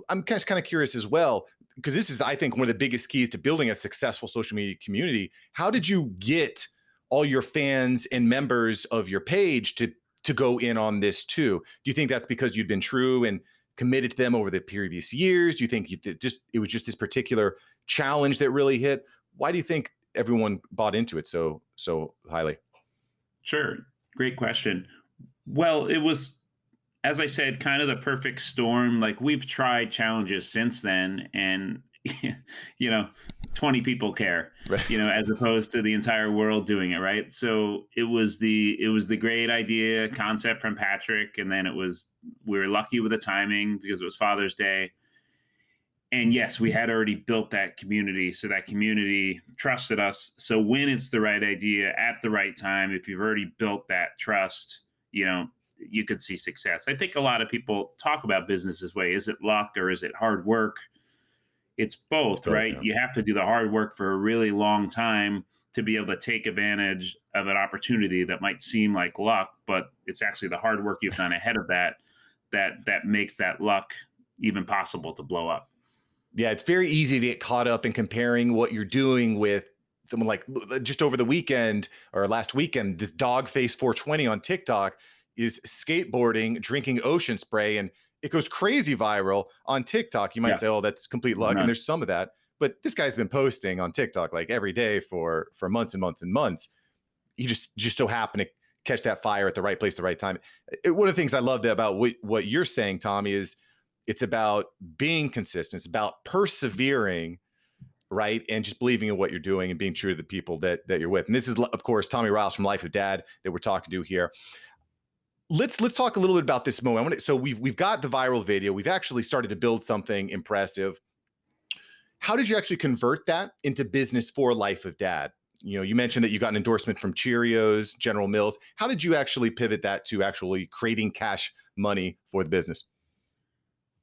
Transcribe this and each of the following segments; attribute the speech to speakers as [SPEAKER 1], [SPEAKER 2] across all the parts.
[SPEAKER 1] I'm kind of curious as well, because this is, I think, one of the biggest keys to building a successful social media community. How did you get all your fans and members of your page to go in on this too? Do you think that's because you'd been true and committed to them over the previous years? Do you think it was just this particular challenge that really hit? Why do you think everyone bought into it so highly?
[SPEAKER 2] Sure. Great question. Well, it was, as I said, kind of the perfect storm. Like we've tried challenges since then, and you know, 20 people care,
[SPEAKER 1] Right.
[SPEAKER 2] as opposed to the entire world doing it, right? So it was the great idea concept from Patrick, and then we were lucky with the timing because it was Father's Day. And yes, we had already built that community, so that community trusted us. So when it's the right idea at the right time, if you've already built that trust, you could see success. I think a lot of people talk about business this way. Is it luck or is it hard work? It's
[SPEAKER 1] It's
[SPEAKER 2] both,
[SPEAKER 1] both.
[SPEAKER 2] right?
[SPEAKER 1] Yeah.
[SPEAKER 2] You have to do the hard work for a really long time to be able to take advantage of an opportunity that might seem like luck, but it's actually the hard work you've done ahead of that makes that luck even possible to blow up.
[SPEAKER 1] Yeah, it's very easy to get caught up in comparing what you're doing with someone like just over the weekend or last weekend, this dog face 420 on TikTok is skateboarding, drinking ocean spray, and it goes crazy viral on TikTok. You might
[SPEAKER 2] Yeah,
[SPEAKER 1] say, oh, that's complete luck. And
[SPEAKER 2] nuts.
[SPEAKER 1] there's some of that. But this guy's been posting on TikTok like every day for months and months and months. He just so happened to catch that fire at the right place, the right time. One of the things I love about what you're saying, Tommy, is it's about being consistent. It's about persevering, right, and just believing in what you're doing and being true to the people that you're with. And this is, of course, Tommy Riles from Life of Dad that we're talking to here. Let's talk a little bit about this moment. So we've got the viral video. We've actually started to build something impressive. How did you actually convert that into business for Life of Dad? You mentioned that you got an endorsement from Cheerios, General Mills. How did you actually pivot that to actually creating cash money for the business?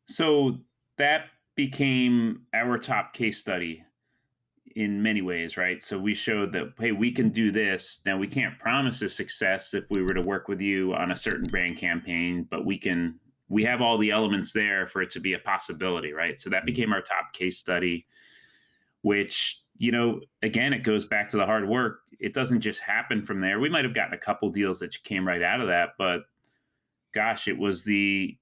[SPEAKER 2] So that became our top case study in many ways, right? So we showed that, hey, we can do this. Now, we can't promise a success if we were to work with you on a certain brand campaign, but we have all the elements there for it to be a possibility, right? So that became our top case study, which, again, it goes back to the hard work. It doesn't just happen from there. We might have gotten a couple deals that came right out of that, but gosh, it was the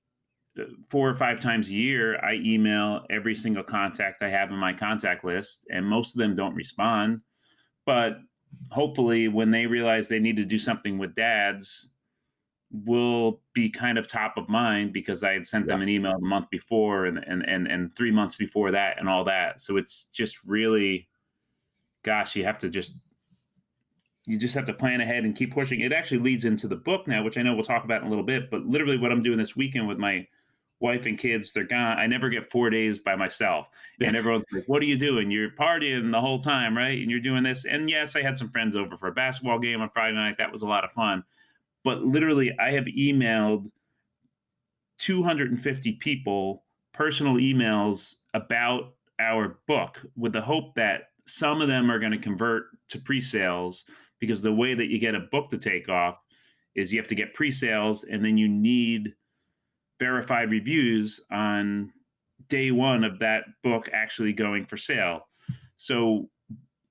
[SPEAKER 2] 4 or 5 times a year, I email every single contact I have in my contact list, and most of them don't respond. But hopefully, when they realize they need to do something with dads, will be kind of top of mind because I had sent
[SPEAKER 1] Yeah.
[SPEAKER 2] them an email the month before and 3 months before that and all that. So it's just really, gosh, you just have to plan ahead and keep pushing. It actually leads into the book now, which I know we'll talk about in a little bit. But literally, what I'm doing this weekend with my wife and kids, they're gone. I never get 4 days by myself.
[SPEAKER 1] Yeah.
[SPEAKER 2] And everyone's like, what are you doing? You're partying the whole time, right? And you're doing this. And yes, I had some friends over for a basketball game on Friday night. That was a lot of fun. But literally, I have emailed 250 people personal emails about our book with the hope that some of them are going to convert to pre-sales, because the way that you get a book to take off is you have to get pre-sales, and then you need verified reviews on day one of that book actually going for sale. So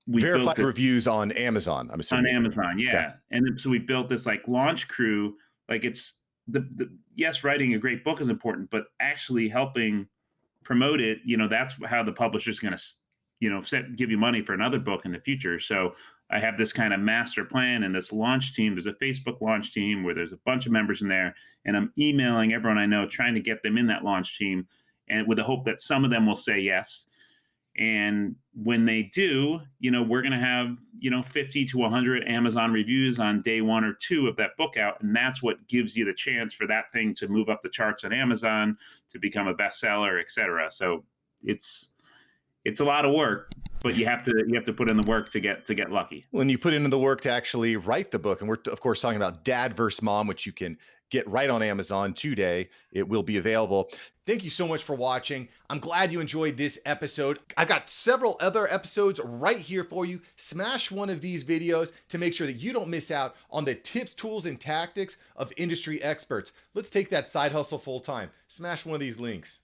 [SPEAKER 2] we built
[SPEAKER 1] Verified
[SPEAKER 2] this
[SPEAKER 1] reviews on Amazon, I'm
[SPEAKER 2] on
[SPEAKER 1] assuming.
[SPEAKER 2] Amazon,
[SPEAKER 1] Yeah.
[SPEAKER 2] yeah. And then, so we built this like launch crew. Like it's the yes, writing a great book is important, but actually helping promote it, that's how the publisher's going to, give you money for another book in the future. So I have this kind of master plan and this launch team. There's a Facebook launch team where there's a bunch of members in there, and I'm emailing everyone I know, trying to get them in that launch team, and with the hope that some of them will say yes. And when they do, we're going to have, 50 to 100 Amazon reviews on day 1 or 2 of that book out. And that's what gives you the chance for that thing to move up the charts on Amazon, to become a bestseller, et cetera. So it's a lot of work, but you have to put in the work to get lucky.
[SPEAKER 1] When you put into the work to actually write the book, and we're of course talking about Dad versus Mom, which you can get right on Amazon today. It will be available. Thank you so much for watching. I'm glad you enjoyed this episode. I've got several other episodes right here for you. Smash one of these videos to make sure that you don't miss out on the tips, tools, and tactics of industry experts. Let's take that side hustle full time. Smash one of these links.